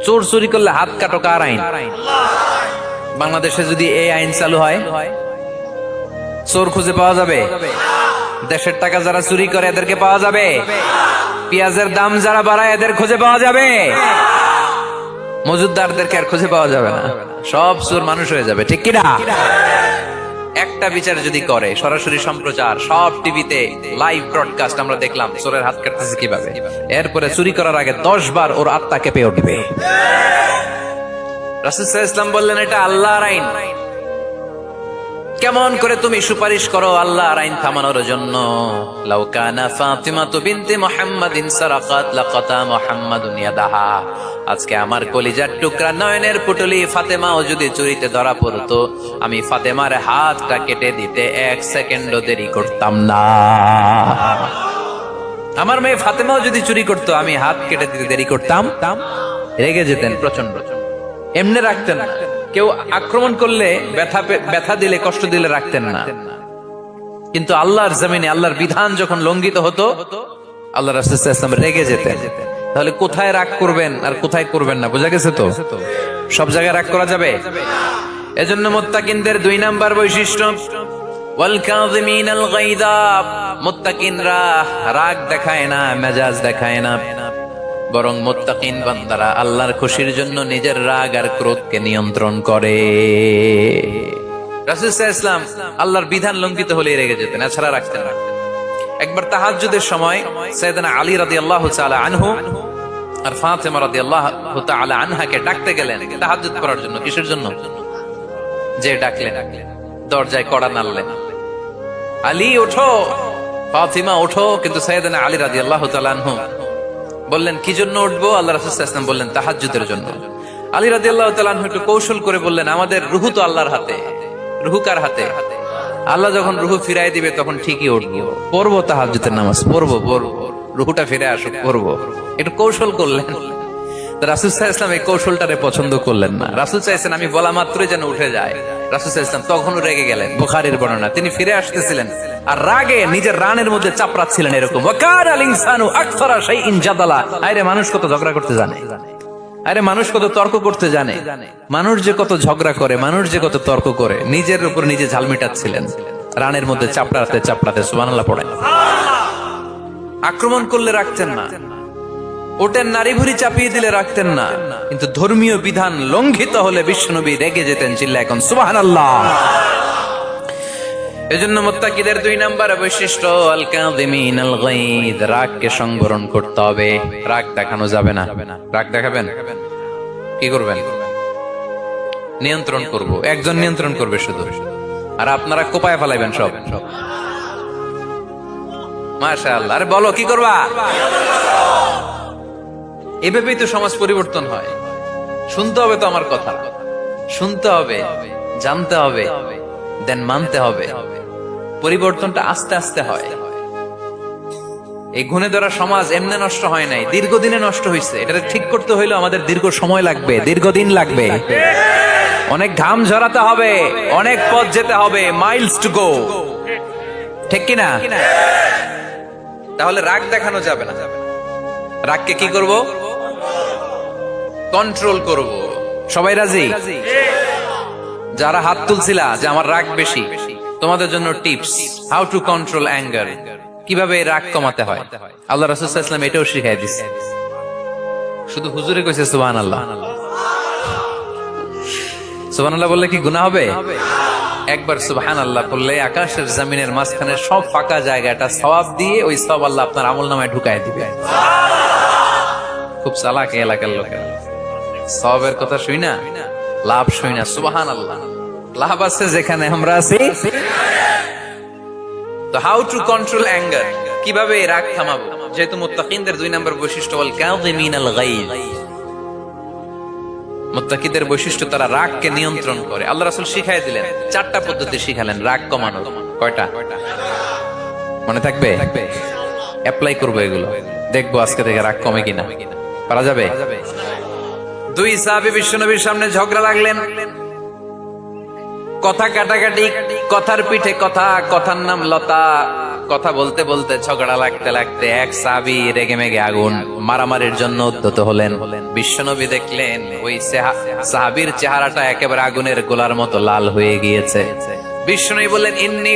চোর চুরি করলে হাত কাটো কার আইন? বাংলাদেশে যদি এই আইন চালু হয়, চোর খুঁজে পাওয়া যাবে? দেশের টাকা যারা চুরি করে এদেরকে পাওয়া যাবে? পেঁয়াজের দাম যারা বাড়ায় এদের খুঁজে পাওয়া যাবে? মজুদদারদেরকে আর খুঁজে পাওয়া যাবে না, সব চোর মানুষ হয়ে যাবে, ঠিক কিনা? একটা বিচার যদি করে, সরাসরি সম্প্রচার, সব টিভিতে লাইভ ব্রডকাস্ট আমরা দেখলাম চোরের হাত কাটতেছে কিভাবে, এরপরে চুরি করার আগে 10 বার ওর আত্মা কেঁপে উঠবে। রাসূল সাল্লাল্লাহু আলাইহি ওয়াসাল্লাম বললেন, এটা আল্লাহর আইন। কেমন করে তুমি সুপারিশ করো আল্লাহর আইন থামানোর জন্য? লাউ কানা ফাতিমাতু বিনতে মুহাম্মাদিন সারাকাত লাকাতা মুহাম্মাদুন ইয়াদাহা। আজকে আমার কলিজার টুকরা নয়নের পুটলি ফাতেমাও যদি চুরিতে ধরা পড়তো, আমি ফাতেমার হাতটা কেটে দিতে 1 সেকেন্ডও দেরি করতাম না। আমার মেয়ে ফাতেমাও যদি চুরি করতো, আমি হাত কেটে দিতে দেরি করতাম? রেগে যেতেন প্রচন্ড, এমনি রাখতেন না। কেউ আক্রমণ করলে ব্যথা দিলে, কষ্ট দিলে রাখতেন না। কিন্তু আল্লাহর জমিনে আল্লাহর বিধান যখন লঙ্ঘিত হতো, আল্লাহ রাসূল সাল্লাল্লাহু আলাইহি ওয়াসাল্লাম রেগে যেতেন। তাহলে কোথায় রাগ করবেন আর কোথায় করবেন না বোঝা গেছে তো? সব জায়গায় রাগ করা যাবে? এজন্য মুত্তাকিনদের 2 নাম্বার বৈশিষ্ট্য, ওয়াল কাযিমিনাল গায়যা। মুত্তাকিনরা রাগ দেখায় না, মেজাজ দেখায় না, বরং মুত্তাকিন বান্দারা আল্লাহর খুশির জন্য নিজের রাগ আর ক্রোধকে নিয়ন্ত্রণ করে। রাসূল সাল্লাল্লাহু আলাইহি ওয়াসাল্লাম আল্লাহর বিধান লঙ্ঘিত হলে রেগে যেতেন, এছাড়া রাখতেন না। একবার তাহাজ্জুদের সময় সাইয়েদনা আলী রাদিয়াল্লাহু তাআলা আনহু আর ফাতেমা রাদিয়াল্লাহু তাআলা আনহাকে ডাকতে গেলেন তাহাজ্জুদ করার জন্য। কিসের জন্য? যে ডাকলেন, দরজায় কড়া নাড়লেন, আলী ওঠো, ফাতেমা ওঠো। কিন্তু সাইয়েদনা আলী রাদিয়াল্লাহু তাআলা আনহু বললেন, কি জন্য উঠবো? আল্লাহ রাসূল সাল্লাল্লাহু আলাইহি ওয়াসাল্লাম বললেন, তাহাজ্জুদের জন্য। আলী রাদিয়াল্লাহু তাআলা আনহু একটু কৌশল করে বললেন, আমাদের রুহু তো আল্লাহর হাতে। রুহু কার হাতে? আল্লাহ যখন রুহু ফিরাই দিবে তখন ঠিকই উঠবো, পড়বো তাহাজ্জুদের নামাজ, পড়বো, রুহুটা ফিরে আসুক, পড়বো। একটু কৌশল করলেন। রাসূল সাল্লাল্লাহু আলাইহি ওয়াসাল্লাম এই কৌশলটারে পছন্দ করলেন না। রাসূল চাইছেন আমি বলা মাত্রই যেন উঠে যায়। রাসূল সাল্লাল্লাহু আলাইহি ওয়াসাল্লাম তখনও রেগে গেলেন। বুখারীর বর্ণনা, তিনি ফিরে আসতেছিলেন আর রাগে নিজের রানের মধ্যে চাপড়াচ্ছিলেন এরকম, ওয়াকানাল ইনসানু আকসারা শাইইন জাদালা। আরে মানুষ কত ঝগড়া করতে জানে, আরে মানুষ কত তর্ক করতে জানে, মানুষ যে কত ঝগড়া করে, মানুষ যে কত তর্ক করে, নিজের উপর নিজে ঝাল মেটাচ্ছিলেন রানের মধ্যে চাপড়াতে চাপড়াতে। সুবহানাল্লাহ পড়েন। আক্রমণ করলে রাখতেন না, ওটের নারী ভুঁড়ি চাপিয়ে দিলে রাখতেন না, কিন্তু ধর্মীয় বিধান লঙ্ঘিত হলে বিশ্বনবী রেগে যেতেন। চিল্লায় এখন সুবহানাল্লাহ। এজন্য মুত্তাকিদের 2 নাম্বার বৈশিষ্ট্য, আল কাযিমিনাল গায়দ। রাগকে সংবরণ করতে হবে, রাগ দেখানো যাবে না। রাগ দেখাবেন, কি করবেন? নিয়ন্ত্রণ করব। একজন নিয়ন্ত্রণ করবে শুধু, আর আপনারা কোপায় ফেলাইবেন সব। মাশাআল্লাহ। আরে বলো, কি করবা? এভাবেই তো সমাজ পরিবর্তন হয়। শুনতে হবে তো আমার কথা, শুনতে হবে, জানতে হবে, দেন মানতে হবে। পরিবর্তনটা আস্তে আস্তে হয়। এই গুণে ধরা সমাজ এমনি নষ্ট হয় নাই, দীর্ঘদিনে নষ্ট হয়েছে। এটা ঠিক করতে হইলে আমাদের দীর্ঘ সময় লাগবে, দীর্ঘদিন লাগবে, অনেক ঘাম ঝরাতে হবে, অনেক পথ যেতে হবে, মাইলস টু গো, ঠিক কিনা? তাহলে রাগ দেখানো যাবে না। রাগকে কি করব? কন্ট্রোল করব। সবাই রাজি? যারা হাত তুলছিলা যে আমার রাগ বেশি, তোমাদের জন্য tips, how to control anger, কিভাবে রাগ কমাতে হয়। আল্লাহ রাসূল সাল্লাল্লাহু আলাইহি ওয়াসাল্লাম এটাও শিখাই দিয়েছে। শুধু হুজুরে কইছে সুবহানাল্লাহ। সুবহানাল্লাহ বললে কি গুনাহ হবে? একবার সুবহানাল্লাহ বললে আকাশের জমিনের মাঝখানে সব ফাঁকা জায়গাটা সওয়াব দিয়ে ওই সওয়াব আল্লাহ আপনার আমলনামায় ঢুকায় দিবে। খুব চালাক এলাকার লোকেরা, সওয়াবের কথা শুই না, লাভ শুই না। সুবহানাল্লাহ, লাভ আছে যেখানে আমরা আছি। তো হাউ টু কন্ট্রোল অ্যাঙ্গার, কিভাবে রাগ থামাবো? যেহেতু মুত্তাকিনদের 2 নাম্বার বৈশিষ্ট্য ওয়াল কাযিমিনাল গায়জ। মুত্তাকিদের বৈশিষ্ট্য, তারা রাগকে নিয়ন্ত্রণ করে। আল্লাহ রাসূল শিখাই দিলেন, 4টা পদ্ধতি শিখালেন রাগ কমানোর। কয়টা মনে থাকবে? অ্যাপ্লাই করবো এগুলো, দেখবো আজকে থেকে রাগ কমে কিনা। পারা যাবে? 2 সাহাবী বিশ্বনবীর সামনে ঝগড়া লাগলেন, কথা কাটাকাটি, কথার পিঠে কথা, কথার নাম লতা, কথা বলতে বলতে ঝগড়া লাগতে লাগতে এক সাহাবী রেগে মেগে আগুন, মারামারির জন্য উদ্যত হলেন। বিশ্বনবী দেখলেন ওই সাহাবীর চেহারাটা একেবারে আগুনের গোলার মতো লাল হয়ে গিয়েছে। বিশ্বনবী বললেন, ইন্নী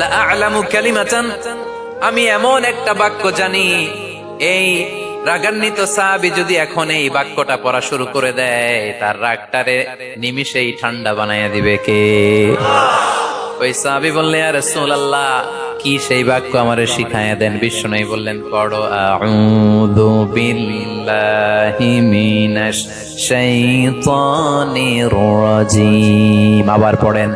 লা আ'লামু কালিমাতান, আমি এমন একটা বাক্য জানি, এই রাগান্বিত সাহাবী যদি এখন এই বাক্যটা পড়া শুরু করে দেয়, তার রাগটারে নিমিষেই ঠান্ডা বানাইয়া দিবে কে? ওই সাহাবী বললেন, ইয়া রাসূলুল্লাহ, কি সেই বাক্য আমারে শিখায়া দেন। বিশ্বনবী বললেন, পড়ো, আউযু বিল্লাহি মিনাশ শাইতানির রাজীম। আবার পড়েন,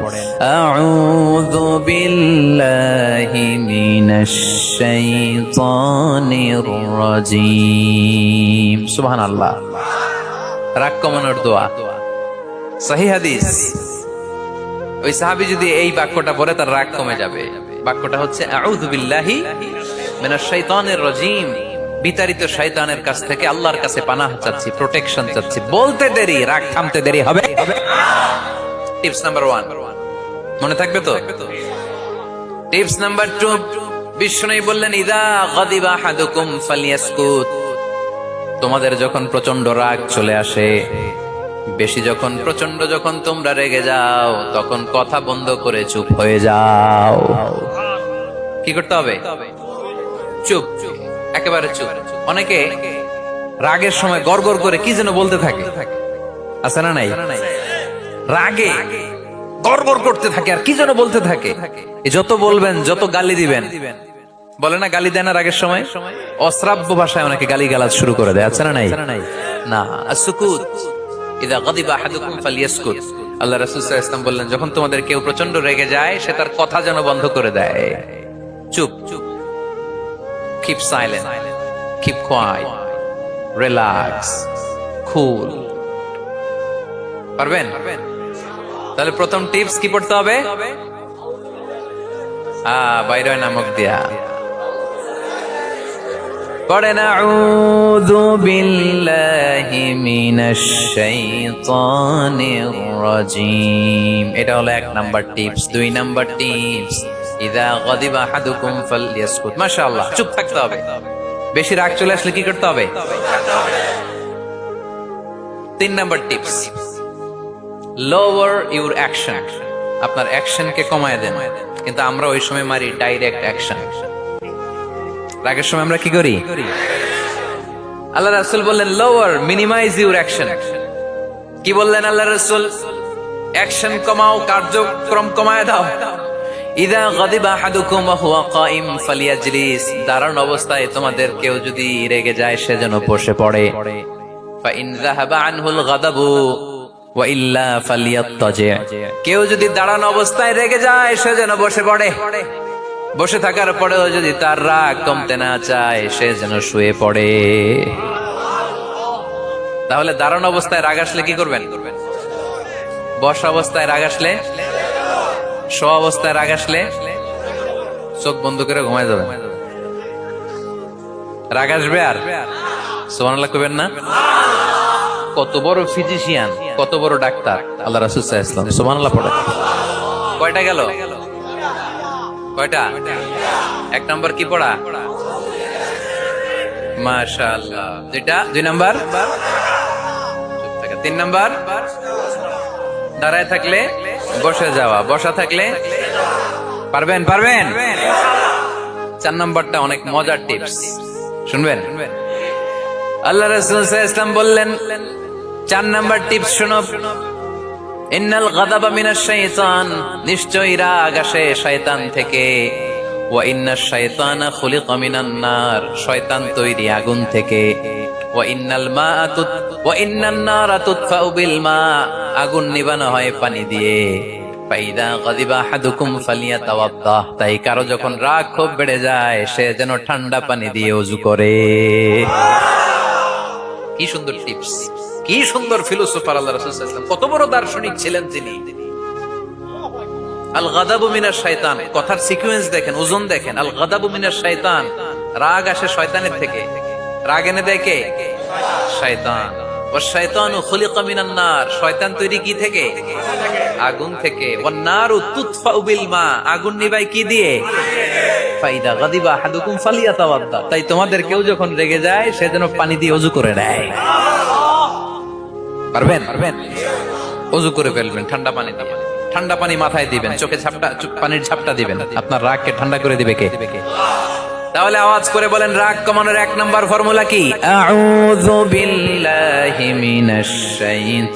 আউযু বিল্লাহি মিনাশ শাইতানির রাজীম। সুবহানাল্লাহ। রাগ কমানোর দোয়া, সহিহ হাদিস। ওই সাহাবী যদি এই বাক্যটা পড়ে তার রাগ কমে যাবে। বাক্যটা হচ্ছে আউযু বিল্লাহি মিনাশ শাইতানির রাজীম। বিতাড়িত শয়তানের কাছ থেকে আল্লাহর কাছে পানাহ চাচ্ছি, প্রোটেকশন চাচ্ছি। বলতে দেরি, রাগ থামতে দেরি হবে। টিপস নাম্বার 1 মনে থাকবে তো? টিপস নাম্বার 2, বিশ্বনবী বললেন, ইযা গাদিবা আহাদুকুম ফালিয়াসকুত। তোমাদের যখন প্রচন্ড রাগ চলে আসে, বেশি যখন প্রচন্ড যখন তোমরা রেগে যাও, তখন কথা বন্ধ করে চুপ হয়ে যাও। কি করতে হবে? চুপ, একেবারে চুপ। অনেকে রাগের সময় গড়গড় করে কি যেন বলতে থাকে, আছে না নাই? রাগে গড়গড় করতে থাকে আর কি যেন বলতে থাকে। যত বলবেন, যত গালি দিবেন, বলে না গালি দেয় না রাগের সময়, অশ্রাব্য ভাষায় অনেকে গালি গালাজ শুরু করে দেয়, আছে না নাই? না, আসুকুত, ইযা গাদিবা আহাদুকুম ফালিয়াসকুত। আল্লাহ রাসূল সাল্লাল্লাহু আলাইহি ওয়াসাল্লাম বললেন, যখন তোমাদের কেউ প্রচন্ড রেগে যায়, সে তার কথা যেন বন্ধ করে দেয়। চুপ, keep silent, keep quiet, relax, cool। পারবেন? তাহলে প্রথম টিপস কি পড়তে হবে? বাইরে নামক দিয়া পড়েন, আউযু বিল্লাহি মিনাশ শাইতানির রাজীম। এটা হলো 1 নাম্বার টিপস। 2 নাম্বার টিপস, ইযা গাদিবা আহাদুকুম ফালইয়াসকুত। মাশাআল্লাহ, চুপ থাকতে হবে। বেশি রাগ চলে আসলে কি করতে হবে? 3 number tips, lower your action. আপনার অ্যাকশনকে কমায় দেন। কিন্তু আমরা ওই সময় মারি ডাইরেক্ট অ্যাকশন। রাগের সময় আমরা কি করি? আল্লাহ রাসূল বললেন, লোয়ার, মিনিমাইজ ইউর অ্যাকশন। কি বললেন আল্লাহ রাসূল? অ্যাকশন কমাও, কার্যক্রম কমায় দাও। ইযা গাদিবা আহাদুকুম ওয়া হুয়া কাইম ফালিয়াজলিস। দাঁড়ানো অবস্থায় তোমাদের কেউ যদি রেগে যায়, সে যেন বসে পড়ে। ফা ইন যাহাবা আনহুল গাদাবু ওয়া ইল্লা ফালিয়াত্তাজি। কেউ যদি দাঁড়ানো অবস্থায় রেগে যায়, সে যেন বসে পড়ে। বসে থাকার পরেও যদি তার রাগ কমতে না চায়, সে যেন শুয়ে পড়ে। তাহলে দাঁড়ানো অবস্থায় রাগ আসলে কি করবেন? বসা অবস্থায় রাগ আসলে, শোয়া অবস্থায় রাগ আসলে চোখ বন্ধ করে ঘুমায় যাবেন। রাগ আসবে আর সুবহানাল্লাহ কইবেন না? কত বড় ফিজিশিয়ান, কত বড় ডাক্তার আল্লাহ রাসূল সাল্লাল্লাহু আলাইহি ওয়াসাল্লাম। সুবহানাল্লাহ পড়ে। কয়টা গেল? কয়টা? 1 নাম্বার কি পড়া? মাশাআল্লাহ। 2 নাম্বার 3 নাম্বার দাঁড়ায় থাকলে বসে যাওয়া, বসা থাকলে পারবেন? 4 নাম্বারটা অনেক মজার টিপস, শুনবেন? আল্লাহ রাসূল সাল্লাল্লাহু আলাইহি ওয়াসাল্লাম বললেন, 4 নাম্বার টিপস শুনো, ইন্নাল গাদাবা মিনাশ শাইতান। নিশ্চয়ই রাগ আসে শয়তান থেকে। ওয়া ইন্নাশ শাইতানা খুলিকা মিনান নার। শয়তান তৈরি আগুন থেকে। ওয়া ইন্নান নারা তুতফাউ বিল মা। আগুন নিবানো হয় পানি দিয়ে। ফাইদা গাদিবা আহাদুকুম ফালিয়াতাওয়াদ্দাহ। তাই কারো যখন রাগ খুব বেড়ে যায়, সে যেন ঠান্ডা পানি দিয়ে ওযু করে। কি সুন্দর টিপস, কি সুন্দর ফিলোসোফার আল্লাহ রাসূল সাল্লাল্লাহু আলাইহি ওয়াসাল্লাম। কত বড় দার্শনিক ছিলেন তিনি। আল গাদাবু মিনাশ শাইতান, কথার সিকোয়েন্স দেখেন, ওজন দেখেন। আল গাদাবু মিনাশ শাইতান, রাগ আসে শয়তানের থেকে। রাগ এনে দেয় কে? শয়তান। ওয়াশ-শায়তানু খুলিকা মিনান নার, শয়তান তৈরি কি থেকে? আগুন থেকে। ওয়ান-নারু তুতফাউ বিল মা, আগুন নিভাই কি দিয়ে? ফাইদা গাদিবা আহাদুকুম ফালিয়াতাওয়াদ্দা, তাই তোমাদের কেউ যখন রেগে যায় সে যেন পানি দিয়ে ওযু করে নেয়। পারবেন? ওযু করে ফেলবেন ঠান্ডা পানি দিয়ে। ঠান্ডা পানি মাথায় দিবেন, চোখে পানির ঝাপটা দিবেন। আপনার রাগকে ঠান্ডা করে দিবে কে? তাহলে আওয়াজ করে বলেন, রাগ কমানোর 1 নাম্বার ফর্মুলা কি? আউযু বিল্লাহি মিনাশ শাইতানির